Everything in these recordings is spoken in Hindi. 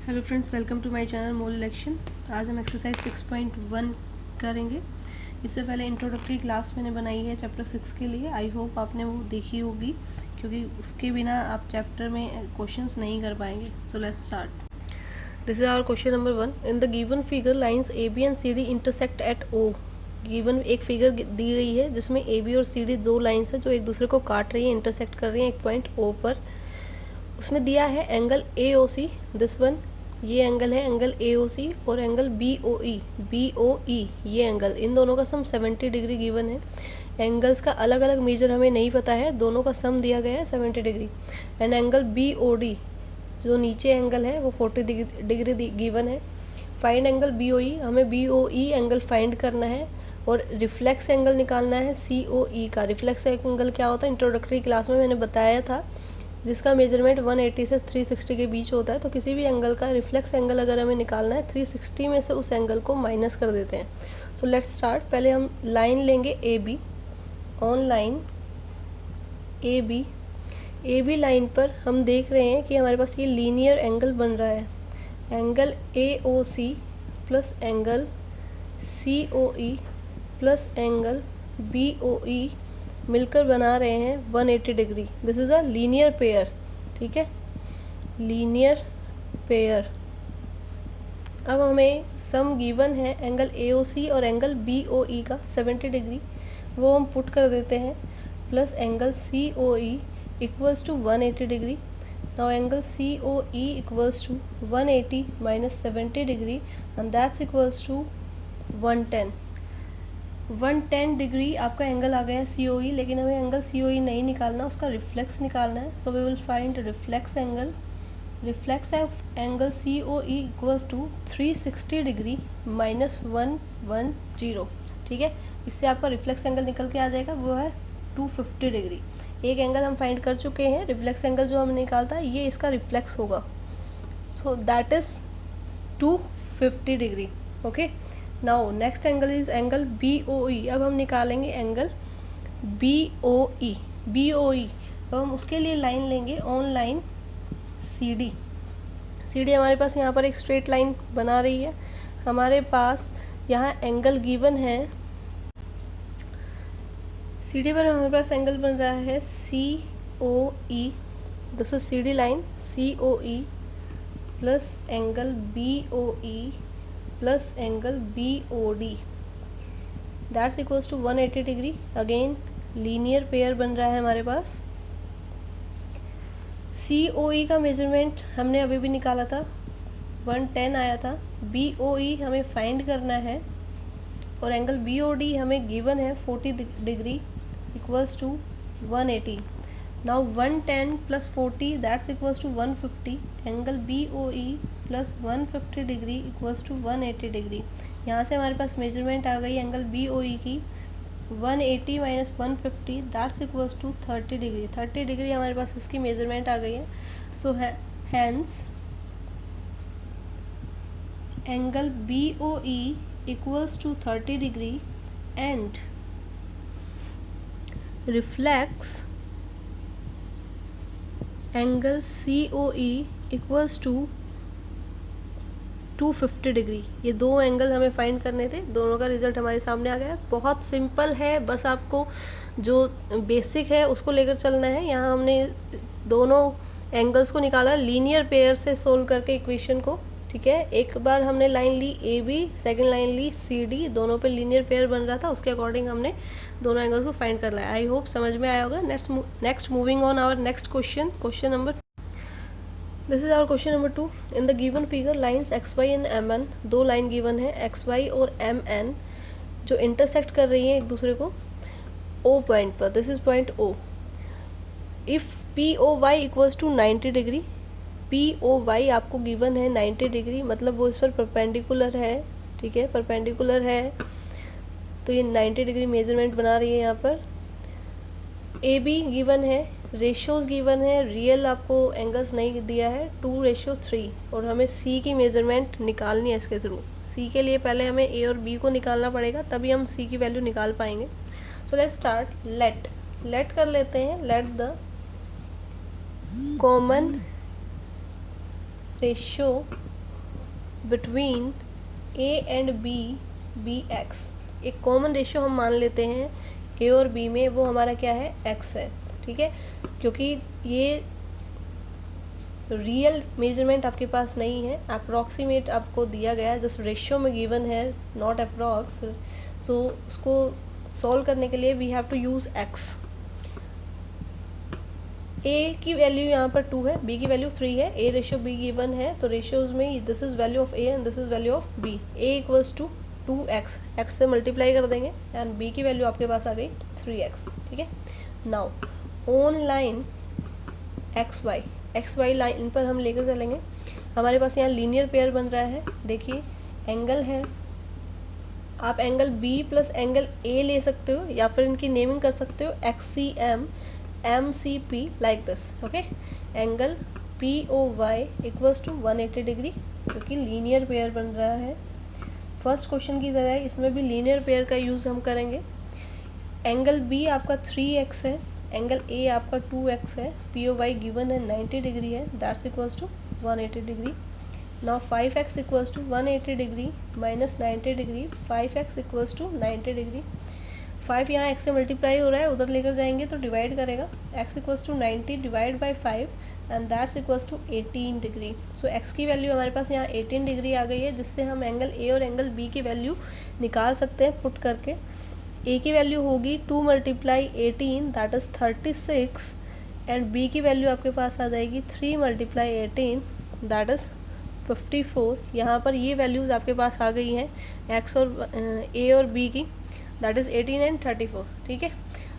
Hello friends, welcome to my channel mole election. आज हम एक्सरसाइज 6.1 करेंगे। इससे पहले इंट्रोडक्टरी क्लास मैंने बनाई है चैप्टर 6 के लिए। आई होप आपने वो देखी होगी, क्योंकि उसके बिना आप चैप्टर में क्वेश्चंस नहीं कर पाएंगे। So let's start. This is our question number 1। In the given figure lines A B and C D intersect at O. Given एक फिगर दी गई है जिसमें ए बी और सी डी दो लाइंस है जो एक दूसरे को काट रही है, इंटरसेक्ट कर रही है एक पॉइंट ओ पर। उसमें दिया है angle A O C, this one, ये एंगल है एंगल ए ओ सी, और एंगल बी ओ ई, ये एंगल, इन दोनों का सम 70 डिग्री गिवन है। एंगल्स का अलग अलग मेजर हमें नहीं पता है, दोनों का सम दिया गया है 70 degree. And angle B O D जो नीचे एंगल है वो 40 डिग्री गिवन है। Find angle B O E, हमें B O E angle find करना है और रिफ्लेक्स एंगल निकालना है सी ओ ई का। रिफ्लेक्स एंगल क्या होता है इंट्रोडक्टरी क्लास में मैंने बताया था, जिसका मेजरमेंट 180 से 360 के बीच होता है। तो किसी भी एंगल का रिफ्लेक्स एंगल अगर हमें निकालना है, 360 में से उस एंगल को माइनस कर देते हैं। So let's start. पहले हम लाइन लेंगे A B. On line A B line पर हम देख रहे हैं कि हमारे पास ये लीनियर एंगल बन रहा है। Angle A O C plus angle C O E plus angle B O E मिलकर बना रहे हैं 180 डिग्री। This is a linear pair, ठीक है, लीनियर पेयर। अब हमें सम गिवन है एंगल ए ओ सी और एंगल बी ओ ई का 70 डिग्री, वो हम पुट कर देते हैं, plus angle C O E equals to 180 degree. Now angle C O E equals to 180 minus 70 degree and that's equals to 110। 110 degree आपका एंगल आ गया सी ओ ई, लेकिन हमें एंगल सी ओ ई नहीं निकालना, उसका रिफ्लेक्स निकालना है। So we will find reflex angle. Reflex of angle C O E equals to 360 degree minus 110, ठीक है। इससे आपका रिफ्लेक्स एंगल निकल के आ जाएगा, वो है 250 डिग्री। एक एंगल हम फाइंड कर चुके हैं, रिफ्लेक्स एंगल जो हमें निकालता है ये इसका रिफ्लेक्स होगा। So that is 250 degree, okay. Now next angle is angle B O E. अब हम निकालेंगे एंगल बी ओ ई। अब हम उसके लिए लाइन लेंगे ऑन लाइन सी डी। हमारे पास यहाँ पर एक स्ट्रेट लाइन बना रही है। हमारे पास यहाँ एंगल गिवन है, सी डी पर हमारे पास एंगल बन रहा है C O E. This is C D line C O E plus angle B O E plus angle B O D, that's equals to 180 degree. Again linear pair बन रहा है हमारे पास। सी ओ ई का मेजरमेंट हमने अभी भी निकाला था, 110 आया था। बी ओ ई हमें फाइंड करना है और एंगल बी ओ डी हमें गिवन है 40 degree equals to 180। Now 110 plus 40 that's equals to 150। Angle B O E plus 150 degree equals to 180 degree. यहाँ से हमारे पास मेजरमेंट आ गई एंगल बी ओ ई की 180 minus 150 that's equals to 30 degree. 30 degree हमारे पास इसकी मेजरमेंट आ गई है। So hence angle B O E equals to 30 degree and reflects angle C O E equals to 250 degree. ये दो एंगल हमें फाइंड करने थे, दोनों का रिजल्ट हमारे सामने आ गया। बहुत सिंपल है, बस आपको जो बेसिक है उसको लेकर चलना है। यहाँ हमने दोनों एंगल्स को निकाला लीनियर पेयर से सोल्व करके इक्वेशन को, ठीक है। एक बार हमने लाइन ली ए बी, सेकेंड लाइन ली सी डी, दोनों पे लीनियर पेयर बन रहा था, उसके अकॉर्डिंग हमने दोनों एंगल्स को फाइंड कर लिया। आई होप समझ में आया होगा। Next moving on our next question, question number, this is our question number 2। In the given figure lines X Y and M N, दो लाइन गिवन है एक्स वाई और एम एन जो इंटरसेक्ट कर रही हैं एक दूसरे को ओ पॉइंट पर। This is point O. If P O Y equals to 90 degree, P O Y आपको गिवन है 90 डिग्री, मतलब वो इस पर परपेंडिकुलर है, ठीक है, परपेंडिकुलर है, तो ये 90 डिग्री मेजरमेंट बना रही है यहाँ पर। ए बी गिवन है, रेशियोज गिवन है, रियल आपको एंगल्स नहीं दिया है, 2:3, और हमें सी की मेजरमेंट निकालनी है इसके थ्रू। सी के लिए पहले हमें ए और बी को निकालना पड़ेगा, तभी हम सी की वैल्यू निकाल पाएंगे। So let's start. लेट कर लेते हैं। Let the common ratio between A and B B X. एक कॉमन रेशियो हम मान लेते हैं ए और बी में, वो हमारा क्या है, एक्स है, ठीक है। क्योंकि ये रियल मेजरमेंट आपके पास नहीं है, अप्रॉक्सीमेट आपको दिया गया है, जस्ट रेशियो में गिवन है, नॉट अप्रॉक्स। सो उसको सॉल्व करने के लिए we have to use x. A की वैल्यू यहाँ पर 2 है, बी की वैल्यू 3 है, ए रेशियो बी गिवन है, तो रेशियोज में this is value of A and this is value of B. A equals to 2x, X से मल्टीप्लाई कर देंगे एंड बी की वैल्यू आपके पास आ गई 3x, ठीक है। Now on line X Y line पर हम लेकर चलेंगे। हमारे पास यहाँ लीनियर पेयर बन रहा है, देखिए एंगल है, आप angle B plus angle A ले सकते हो, या फिर इनकी नेमिंग कर सकते हो XCM MCP like this, okay। Angle POY equals to 180 degree, क्योंकि लीनियर पेयर बन रहा है। फर्स्ट क्वेश्चन की तरह इसमें भी लीनियर पेयर का यूज़ हम करेंगे। एंगल B आपका 3x है, एंगल A आपका 2x है, POY गिवन है 90 डिग्री है, that's equals to 180 degree. Now 5x equals to 180 degree minus 90 degree, 5x equals to 90 degree. 5 यहाँ x से मल्टीप्लाई हो रहा है, उधर लेकर जाएंगे तो डिवाइड करेगा, x equals to 90 divide by 5 and that's equals to 18 degree. So x की वैल्यू हमारे पास यहाँ 18 डिग्री आ गई है, जिससे हम एंगल A और एंगल B की वैल्यू निकाल सकते हैं पुट करके। A की वैल्यू होगी 2 multiply 18 that is 36 and B की वैल्यू आपके पास आ जाएगी 3 मल्टीप्लाई 18 दैट इज़ 54। यहाँ पर ये वैल्यूज़ आपके पास आ गई हैं x और A और B की, दैट इज़ 18 एंड 34, ठीक है।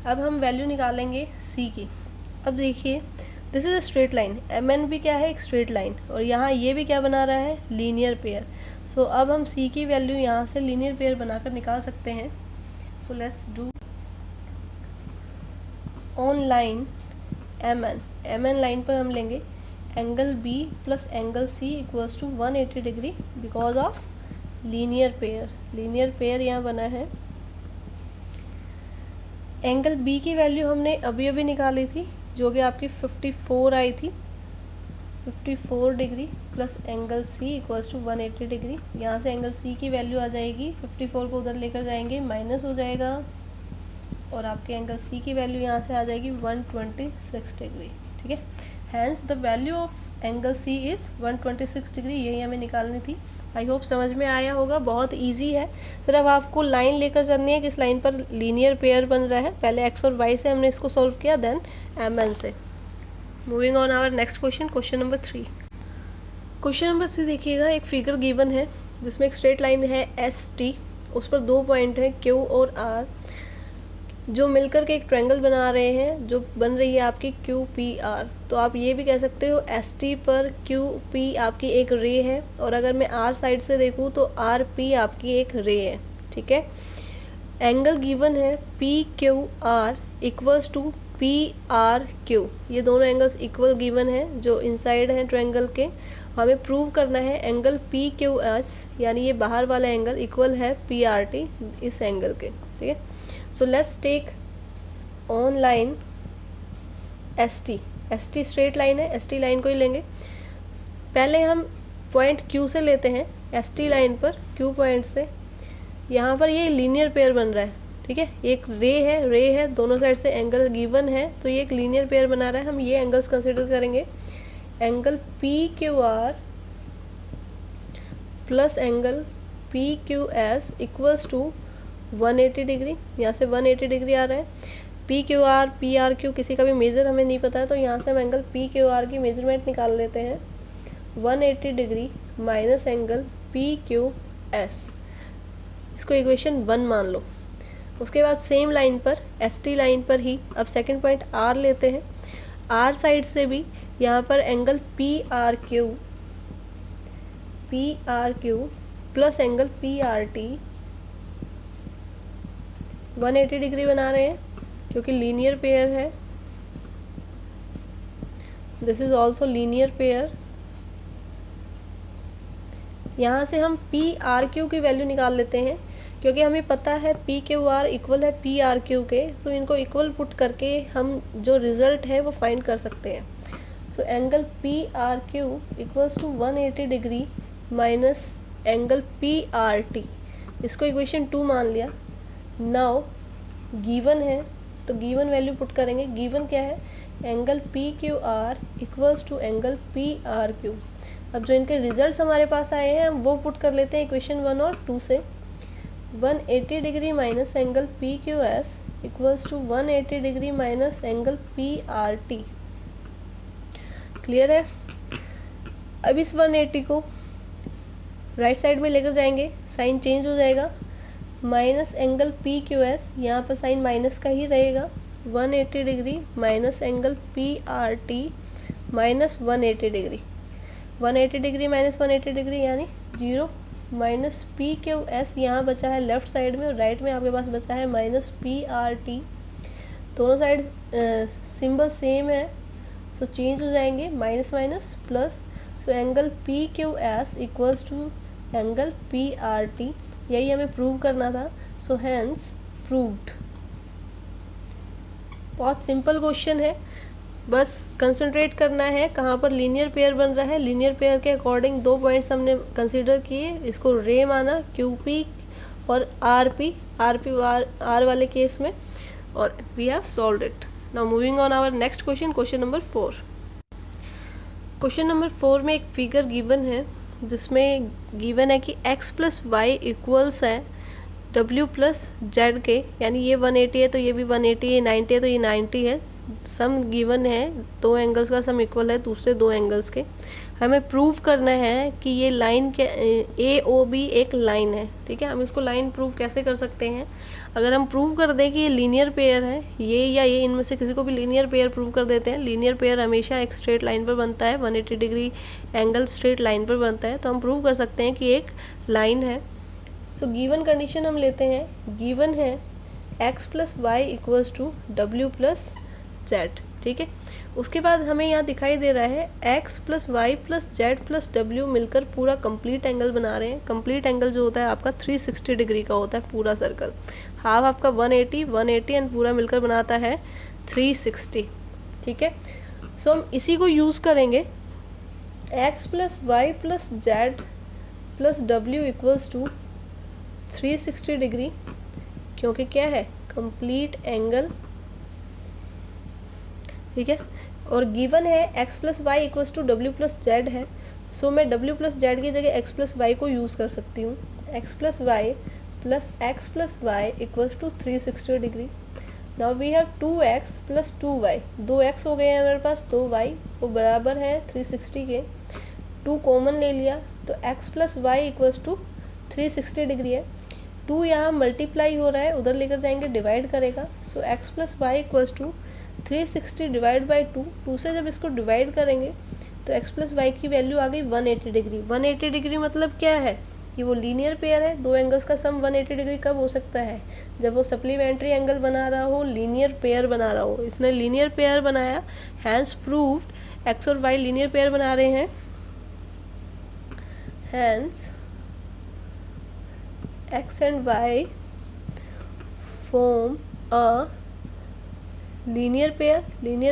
अब हम वैल्यू निकालेंगे C की। अब देखिए this is a straight line, MN भी क्या है, एक स्ट्रेट लाइन, और यहाँ ये भी क्या बना रहा है, लीनियर पेयर। सो अब हम C की वैल्यू यहाँ से लीनियर पेयर बनाकर निकाल सकते हैं। So let's do on line MN line पर हम लेंगे angle B plus angle C equals to 180 degree because of linear pair. Linear pair यहाँ बना है। एंगल B की वैल्यू हमने अभी अभी निकाली थी, जो कि आपकी 54 आई थी, 54 degree plus angle C equals to 180 degree. यहाँ से एंगल C की वैल्यू आ जाएगी, 54 को उधर लेकर जाएंगे माइनस हो जाएगा, और आपके एंगल C की वैल्यू यहाँ से आ जाएगी 126 डिग्री, ठीक है। Hence the value of angle C is 126 degree, यही हमें निकालनी थी। आई होप समझ में आया होगा, बहुत इजी है। सिर्फ आपको लाइन लेकर चलनी है, किस लाइन पर लीनियर पेयर बन रहा है। पहले x और y से हमने इसको सॉल्व किया, देन MN से। Moving on our next question, question number 3। Question number 3 देखिएगा, एक फिगर गिवन है जिसमें एक स्ट्रेट लाइन है ST, उस पर 2 पॉइंट है Q और R, जो मिलकर के एक ट्रायंगल बना रहे हैं, जो बन रही है आपकी QPR। तो आप ये भी कह सकते हो ST पर QP आपकी एक रे है, और अगर मैं R साइड से देखूँ तो RP आपकी एक रे है, ठीक है। एंगल गिवन है PQR इक्वल्स टू PRQ, ये दोनों एंगल्स इक्वल गिवन है जो इनसाइड हैं ट्रायंगल के। हमें प्रूव करना है एंगल PQS, यानी ये बाहर वाला एंगल इक्वल है PRT इस एंगल के, ठीक है। So let's take on line ST straight line है, ST लाइन को ही लेंगे। पहले हम पॉइंट Q से लेते हैं, ST लाइन पर Q पॉइंट से। यहाँ पर ये लीनियर पेयर बन रहा है, ठीक है। एक रे है, दोनों साइड से एंगल गिवन है, तो ये एक लीनियर पेयर बना रहा है। हम ये एंगल्स कंसिडर करेंगे, angle PQR plus angle PQS equals to 180 degree. यहाँ से 180 डिग्री आ रहा है। PQR PRQ किसी का भी मेज़र हमें नहीं पता है, तो यहाँ से हम एंगल PQR की मेजरमेंट निकाल लेते हैं। 180 डिग्री माइनस एंगल PQS, इसको इक्वेशन 1 मान लो। उसके बाद सेम लाइन पर ST लाइन पर ही अब सेकंड पॉइंट R लेते हैं। R साइड से भी यहाँ पर angle PRQ plus angle PRT 180 degree बना रहे हैं, क्योंकि लीनियर पेयर है। This is also linear pair. यहाँ से हम PRQ की वैल्यू निकाल लेते हैं, क्योंकि हमें पता है PQR इक्वल है PRQ के। सो इनको इक्वल पुट करके हम जो रिजल्ट है वो फाइंड कर सकते हैं। So angle PRQ equals to 180 degree minus angle P R T, इसको इक्वेशन 2 मान लिया। नाउ गिवन है तो गिवन वैल्यू पुट करेंगे। गिवन क्या है, angle P Q R equals to angle P R Q. अब जो इनके रिजल्ट्स हमारे पास आए हैं वो पुट कर लेते हैं इक्वेशन 1 और 2 से। 180 degree minus angle P Q S equals to 180 degree minus angle P R T. Clear है। अब इस 180 को राइट साइड में लेकर जाएंगे, साइन चेंज हो जाएगा। Minus angle P Q S, यहाँ पर साइन माइनस का ही रहेगा। 180 degree minus angle P R T minus 180 degree. 180 degree minus 180 degree यानी 0। माइनस पी क्यू एस यहाँ बचा है लेफ्ट साइड में, और राइट में आपके पास बचा है माइनस पी आर टी। दोनों साइड सिंबल सेम है, सो चेंज हो जाएंगे, minus minus plus. So angle P Q S equals to angle P R T, यही हमें प्रूव करना था। So hence proved. बहुत सिंपल क्वेश्चन है, बस कंसंट्रेट करना है कहाँ पर लीनियर पेयर बन रहा है। लीनियर पेयर के अकॉर्डिंग 2 पॉइंट्स हमने कंसीडर किए, इसको रे माना क्यू पी और आर पी, आर वाले केस में, और we have solved it. Now moving on our next question, question number 4। Question number 4 में एक फिगर गिवन है जिसमें गिवन है कि x प्लस वाई इक्वल्स है w प्लस जेड के, यानी ये 180 है तो ये भी 180 है, 90 है तो ये 90 है। सम गिवन है, 2 एंगल्स का सम इक्वल है दूसरे 2 एंगल्स के। हमें प्रूव करना है कि ये लाइन के ए ओ बी एक लाइन है। ठीक है, हम इसको लाइन प्रूव कैसे कर सकते हैं। अगर हम प्रूव कर दें कि ये लीनियर पेयर है, ये या ये इनमें से किसी को भी लीनियर पेयर प्रूव कर देते हैं। लीनियर पेयर हमेशा एक स्ट्रेट लाइन पर बनता है, 180 डिग्री एंगल स्ट्रेट लाइन पर बनता है, तो हम प्रूव कर सकते हैं कि एक लाइन है। सो गिवन कंडीशन हम लेते हैं। गिवन है x plus Y equals to W plus Z. ठीक है, उसके बाद हमें यहाँ दिखाई दे रहा है x plus Y plus Z plus W मिलकर पूरा कंप्लीट एंगल बना रहे हैं। कंप्लीट एंगल जो होता है आपका 360 डिग्री का होता है पूरा सर्कल। हाफ आपका 180 एंड पूरा मिलकर बनाता है 360। ठीक है, सो हम इसी को यूज़ करेंगे। x plus Y plus Z plus W equals to 360 degree, क्योंकि क्या है कंप्लीट एंगल। ठीक है, और गिवन है x plus Y equals to W plus Z है, सो मैं w प्लस जेड की जगह x प्लस वाई को यूज़ कर सकती हूँ। x plus Y plus X plus Y equals to 360 degree. Now we have 2x plus 2y, 2x हो गए हैं हमारे पास, 2y वो बराबर है 360 के। 2 कॉमन ले लिया तो x plus Y equals to 360 degree है। 2 यहाँ मल्टीप्लाई हो रहा है, उधर लेकर जाएंगे डिवाइड करेगा। So x plus Y equals to 360 divide by 2। 2 से जब इसको डिवाइड करेंगे तो x प्लस वाई की वैल्यू आ गई 180 डिग्री। 180 डिग्री मतलब क्या है कि वो लीनियर पेयर है। 2 एंगल्स का सम 180 डिग्री कब हो सकता है, जब वो सप्लीमेंट्री एंगल बना रहा हो, लीनियर पेयर बना रहा हो। इसने लीनियर पेयर बनाया, हैंस प्रूव्ड x और y लीनियर पेयर बना रहे हैं। Hence x and y form a linear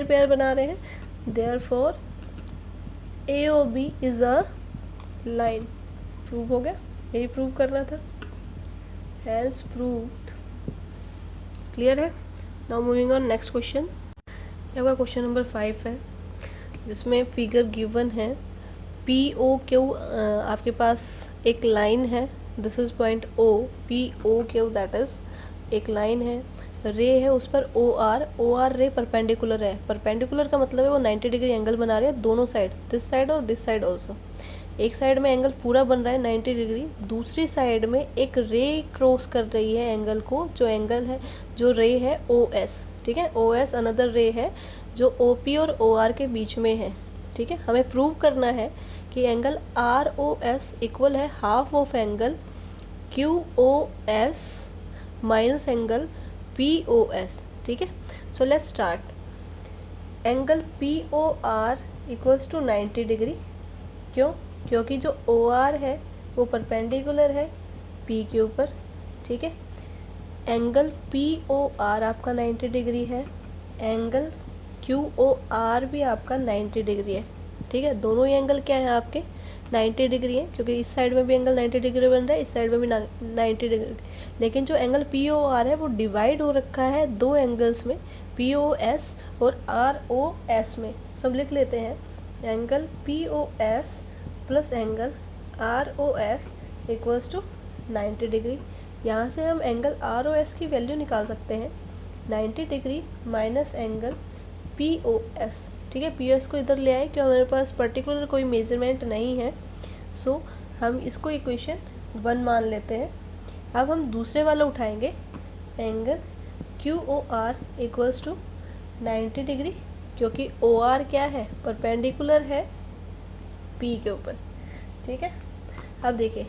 pair बना रहे हैं। therefore AOB is a line। Prove हो गया, यही प्रूव करना था। Hence proved. क्लियर है। Now moving on next question. ये आपका क्वेश्चन नंबर 5 है जिसमें फिगर गिवन है POQ। आपके पास एक लाइन है, this is point O, POQ that is एक लाइन है। रे है उस पर OR रे परपेंडिकुलर है। परपेंडिकुलर का मतलब है वो 90 डिग्री एंगल बना रहे हैं दोनों साइड, दिस साइड और दिस साइड ऑल्सो। एक साइड में एंगल पूरा बन रहा है 90 डिग्री, दूसरी साइड में एक रे क्रॉस कर रही है एंगल को, जो एंगल है, जो रे है OS। ठीक है, OS अनदर रे है जो OP और OR के बीच में है। ठीक है, हमें प्रूव करना है कि एंगल ROS इक्वल है half of angle QOS minus angle POS। ठीक है, so let's start. Angle POR equals to 90 degree. क्यों? क्योंकि जो OR है वो परपेंडिकुलर है P के ऊपर। ठीक है, एंगल POR आपका 90 डिग्री है, एंगल QOR भी आपका 90 डिग्री है। ठीक है, दोनों ही एंगल क्या है आपके 90 डिग्री है, क्योंकि इस साइड में भी एंगल 90 डिग्री बन रहा है, इस साइड में भी 90 डिग्री। लेकिन जो एंगल पी ओ आर है वो डिवाइड हो रखा है दो एंगल्स में, पी ओ एस और आर ओ एस में। सब लिख लेते हैं, angle P O S plus angle R O S equals to 90 degree. यहाँ से हम एंगल आर ओ एस की वैल्यू निकाल सकते हैं, 90 degree minus angle P O S. ठीक है, पी ओ एस को इधर ले आए, क्योंकि हमारे पास पर्टिकुलर कोई मेजरमेंट नहीं है, सो हम इसको इक्वेशन 1 मान लेते हैं। अब हम दूसरे वाला उठाएंगे, angle Q O R equals to 90 degree, क्योंकि ओ आर क्या है, परपेंडिकुलर है पी के ऊपर। ठीक है, अब देखिए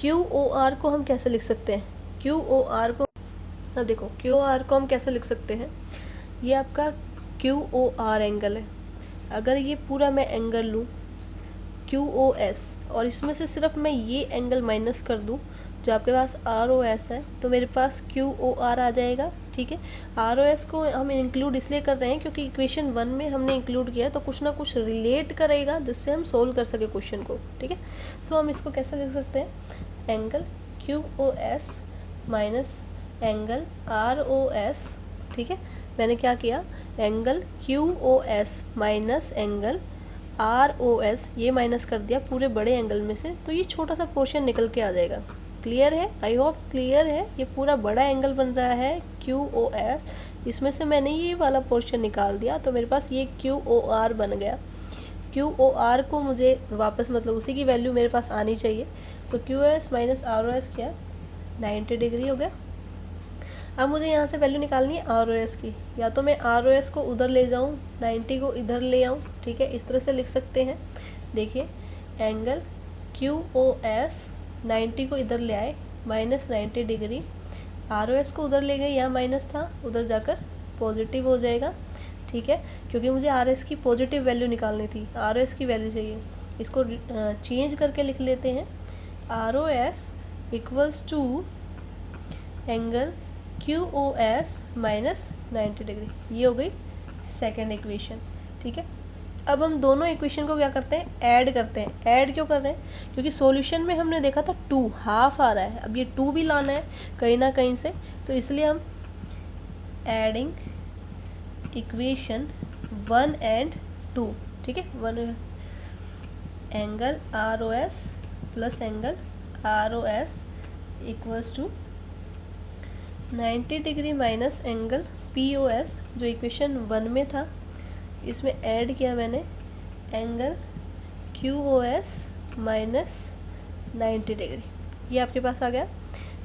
क्यू ओ आर को हम कैसे लिख सकते हैं, क्यू ओ आर को, अब देखो क्यू ओ आर को हम कैसे लिख सकते हैं, ये आपका क्यू ओ आर एंगल है। अगर ये पूरा मैं एंगल लूँ क्यू ओ एस और इसमें से सिर्फ मैं ये एंगल माइनस कर दूँ जो आपके पास आर ओ एस है, तो मेरे पास क्यू ओ आर आ जाएगा। ठीक है, आर ओ एस को हम इंक्लूड इसलिए कर रहे हैं क्योंकि इक्वेशन 1 में हमने इंक्लूड किया, तो कुछ ना कुछ रिलेट करेगा जिससे हम सोल्व कर सके क्वेश्चन को। ठीक है, तो हम इसको कैसे लिख सकते हैं, angle Q O S minus angle R O S. ठीक है, मैंने क्या किया, angle Q O S minus angle R O S, ये माइनस कर दिया पूरे बड़े एंगल में से, तो ये छोटा सा पोर्शन निकल के आ जाएगा। क्लियर है, आई होप क्लियर है। ये पूरा बड़ा एंगल बन रहा है क्यू ओ एस, इसमें से मैंने ये वाला पोर्शन निकाल दिया, तो मेरे पास ये क्यू ओ आर बन गया। क्यू ओ आर को मुझे वापस, मतलब उसी की वैल्यू मेरे पास आनी चाहिए, so Q S minus R O S क्या, 90 डिग्री हो गया। अब मुझे यहाँ से वैल्यू निकालनी है आर ओ एस की, या तो मैं आर ओ एस को उधर ले जाऊँ, 90 को इधर ले आऊँ। ठीक है, इस तरह से लिख सकते हैं। देखिए एंगल क्यू ओ एस 90 को इधर ले आए, minus 90 degree, R O S को उधर ले गए, यहाँ माइनस था, उधर जाकर पॉजिटिव हो जाएगा। ठीक है, क्योंकि मुझे आर एस की पॉजिटिव वैल्यू निकालनी थी, आर ओ एस की वैल्यू चाहिए, इसको चेंज करके लिख लेते हैं, R O S equals to angle Q O S minus 90 degree. ये हो गई सेकेंड इक्वेशन। ठीक है, अब हम दोनों इक्वेशन को क्या करते हैं, ऐड करते हैं। ऐड क्यों कर रहे हैं, क्योंकि सॉल्यूशन में हमने देखा था 2 हाफ आ रहा है, अब ये 2 भी लाना है कहीं ना कहीं से, तो इसलिए हम एडिंग इक्वेशन 1 एंड 2। ठीक है, 1 angle R O S plus angle R O S equals to 90 degree minus angle P O S, जो इक्वेशन 1 में था, इसमें ऐड किया मैंने angle Q O S minus 90 degree, ये आपके पास आ गया।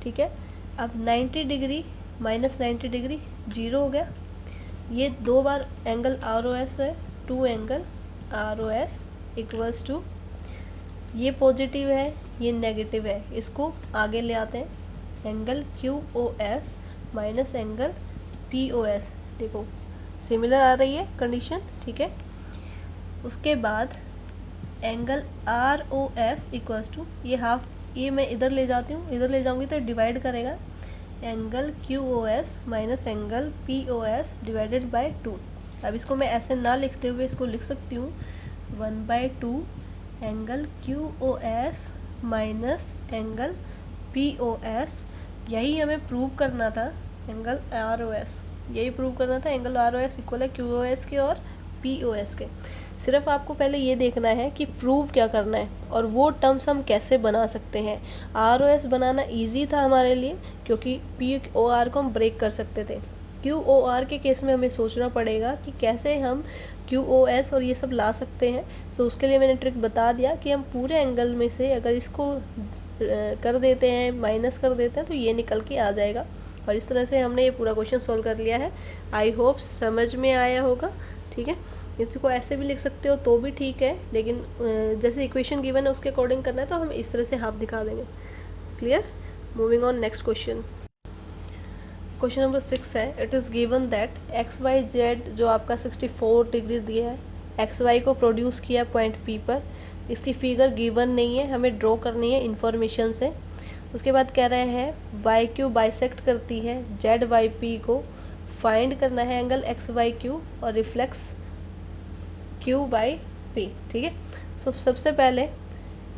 ठीक है, अब 90 डिग्री माइनस 90 डिग्री 0 हो गया, ये 2 बार एंगल आर ओ एस है, 2 angle R O S equals to, ये पॉजिटिव है ये नेगेटिव है, इसको आगे ले आते हैं, angle Q O S minus angle P O S. देखो सिमिलर आ रही है कंडीशन। ठीक है, उसके बाद angle R O S equals to, ये हाफ, ये मैं इधर ले जाती हूँ, इधर ले जाऊँगी तो डिवाइड करेगा, angle Q O S minus angle P O S divided by 2। अब इसको मैं ऐसे ना लिखते हुए इसको लिख सकती हूँ 1/2 angle Q O S minus angle P O S. यही हमें प्रूव करना था, एंगल आर ओ एस, यही प्रूव करना था, angle R O S equal है क्यू ओ एस के और पी ओ एस के। सिर्फ आपको पहले ये देखना है कि प्रूव क्या करना है और वो टर्म्स हम कैसे बना सकते हैं। आर ओ एस बनाना ईजी था हमारे लिए, क्योंकि पी ओ आर को हम ब्रेक कर सकते थे। क्यू ओ आर के केस में हमें सोचना पड़ेगा कि कैसे हम क्यू ओ एस और ये सब ला सकते हैं। सो उसके लिए मैंने ट्रिक बता दिया कि हम पूरे एंगल में से अगर इसको कर देते हैं, माइनस कर देते हैं, तो ये निकल के आ जाएगा। और इस तरह से हमने ये पूरा क्वेश्चन सोल्व कर लिया है। आई होप समझ में आया होगा। ठीक है, इसको ऐसे भी लिख सकते हो तो भी ठीक है, लेकिन जैसे इक्वेशन गिवन है उसके अकॉर्डिंग करना है तो हम इस तरह से हाफ दिखा देंगे। Clear, moving on next question. Question number 6 है, it is given that X Y Z जो आपका 64 डिग्री दिया है, एक्स वाई को प्रोड्यूस किया पॉइंट पी पर, इसकी फिगर गिवन नहीं है, हमें ड्रॉ करनी है इन्फॉर्मेशन से। उसके बाद कह रहे हैं वाई क्यू बाइसेक्ट करती है जेड वाई पी को, फाइंड करना है एंगल एक्स वाई क्यू और रिफ्लेक्स क्यू बाई पी। ठीक है, सो सबसे पहले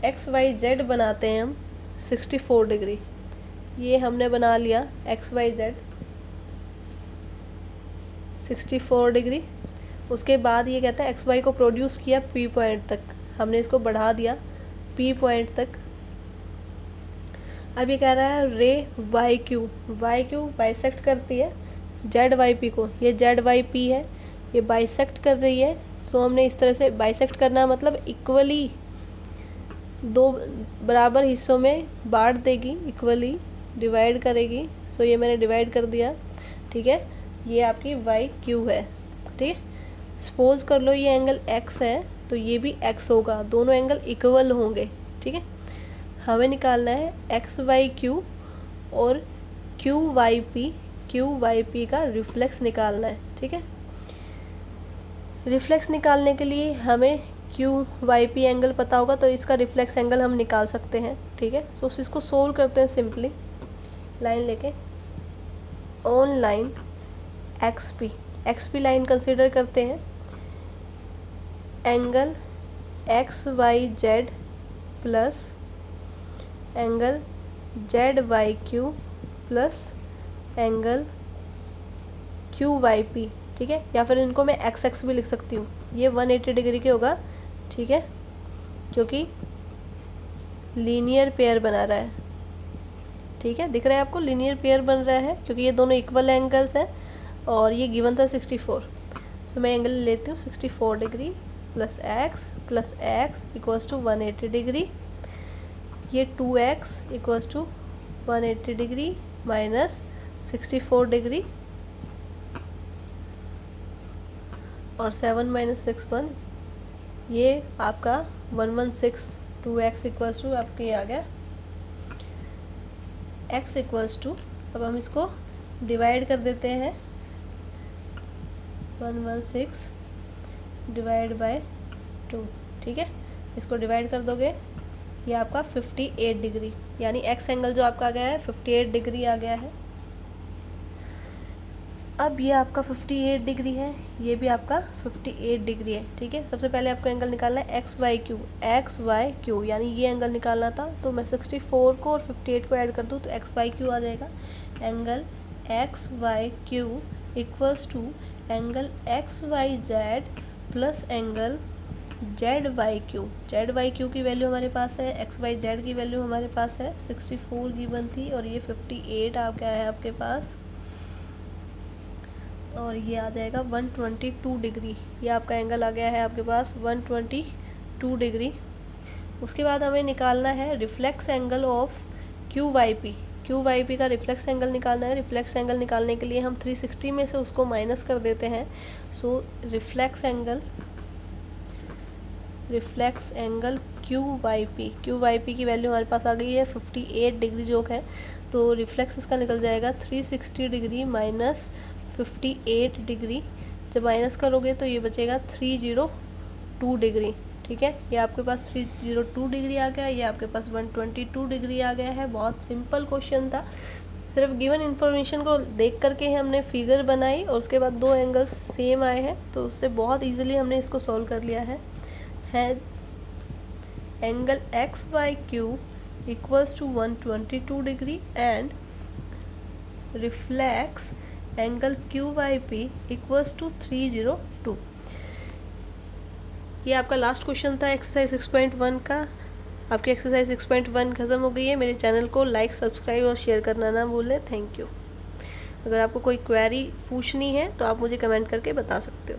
एक्स वाई जेड बनाते हैं हम 64 डिग्री। ये हमने बना लिया एक्स वाई जेड 64 डिग्री। उसके बाद ये कहता है एक्स वाई को प्रोड्यूस किया पी पॉइंट तक, हमने इसको बढ़ा दिया पी पॉइंट तक। अब ये कह रहा है रे वाई क्यू बाइसेक्ट करती है जेड वाई पी को, ये जेड वाई पी है, ये बाइसेक्ट कर रही है। सो हमने इस तरह से बाइसेक्ट करना मतलब इक्वली दो बराबर हिस्सों में बांट देगी, इक्वली डिवाइड करेगी। सो ये मैंने डिवाइड कर दिया, ठीक है। ये आपकी वाई क्यू है, ठीक है। सपोज कर लो ये एंगल एक्स है तो ये भी एक्स होगा, दोनों एंगल इक्वल होंगे, ठीक है। हमें निकालना है एक्स वाई क्यू और क्यू वाई पी का रिफ्लेक्स निकालना है, ठीक है। रिफ्लेक्स निकालने के लिए हमें क्यू वाई पी एंगल पता होगा तो इसका रिफ्लेक्स एंगल हम निकाल सकते हैं, ठीक है। सो इसको सोल्व करते हैं सिंपली लाइन लेके। On line X P line consider करते हैं। Angle X Y Z plus angle Z Y Q plus angle Q Y P, ठीक है। या फिर इनको मैं एक्स एक्स भी लिख सकती हूँ। ये 180 डिग्री के होगा, ठीक है, क्योंकि लीनियर पेयर बना रहा है, ठीक है। दिख रहा है आपको लीनियर पेयर बन रहा है क्योंकि ये दोनों इक्वल एंगल्स हैं और ये गिवन था 64। सो मैं एंगल लेती हूँ 64 degree plus X equals to 180 degree. ये 2x equals to 180 degree minus 64 degree और 7 माइनस 6 1, ये आपका 116। 2x इक्वल्स टू आपके आ गया x इक्वल्स टू, अब हम इसको डिवाइड कर देते हैं 116 डिवाइड बाय 2, ठीक है। इसको डिवाइड कर दोगे ये आपका 58 डिग्री, यानी x एंगल जो आपका आ गया है 58 डिग्री आ गया है। अब ये आपका 58 डिग्री है, ये भी आपका 58 डिग्री है, ठीक है। सबसे पहले आपको एंगल निकालना है एक्स वाई क्यू, यानी ये एंगल निकालना था। तो मैं 64 को और 58 को ऐड कर दूँ तो एक्स वाई क्यू आ जाएगा। Angle X Y Q equals to angle X Y Z plus angle Z Y Q की वैल्यू हमारे पास है, एक्स वाई जेड की वैल्यू हमारे पास है 64 गिवन थी और ये 58 आ गया है आपके पास, और ये आ जाएगा 122 डिग्री। ये आपका एंगल आ गया है आपके पास 122 डिग्री। उसके बाद हमें निकालना है reflex angle of Q Y P का रिफ्लेक्स एंगल निकालना है। रिफ्लेक्स एंगल निकालने के लिए हम 360 में से उसको माइनस कर देते हैं। So reflex angle Q Y P की वैल्यू हमारे पास आ गई है 58 डिग्री जो है, तो रिफ्लेक्स इसका निकल जाएगा 360 डिग्री माइनस 58 डिग्री। जब माइनस करोगे तो ये बचेगा 302 डिग्री, ठीक है। ये आपके पास 302 डिग्री आ गया, ये आपके पास 122 डिग्री आ गया है। बहुत सिंपल क्वेश्चन था, सिर्फ गिवन इन्फॉर्मेशन को देख करके हमने फिगर बनाई और उसके बाद दो एंगल्स सेम आए हैं तो उससे बहुत इजीली हमने इसको सॉल्व कर लिया है। Angle X Y Q equals to 122 degree and reflex angle Q Y P equals to 302। ये आपका लास्ट क्वेश्चन था एक्सरसाइज 6.1 का। आपकी एक्सरसाइज 6.1 खत्म हो गई है। मेरे चैनल को लाइक, सब्सक्राइब और शेयर करना ना भूलें। Thank you. अगर आपको कोई क्वेरी पूछनी है तो आप मुझे कमेंट करके बता सकते हो।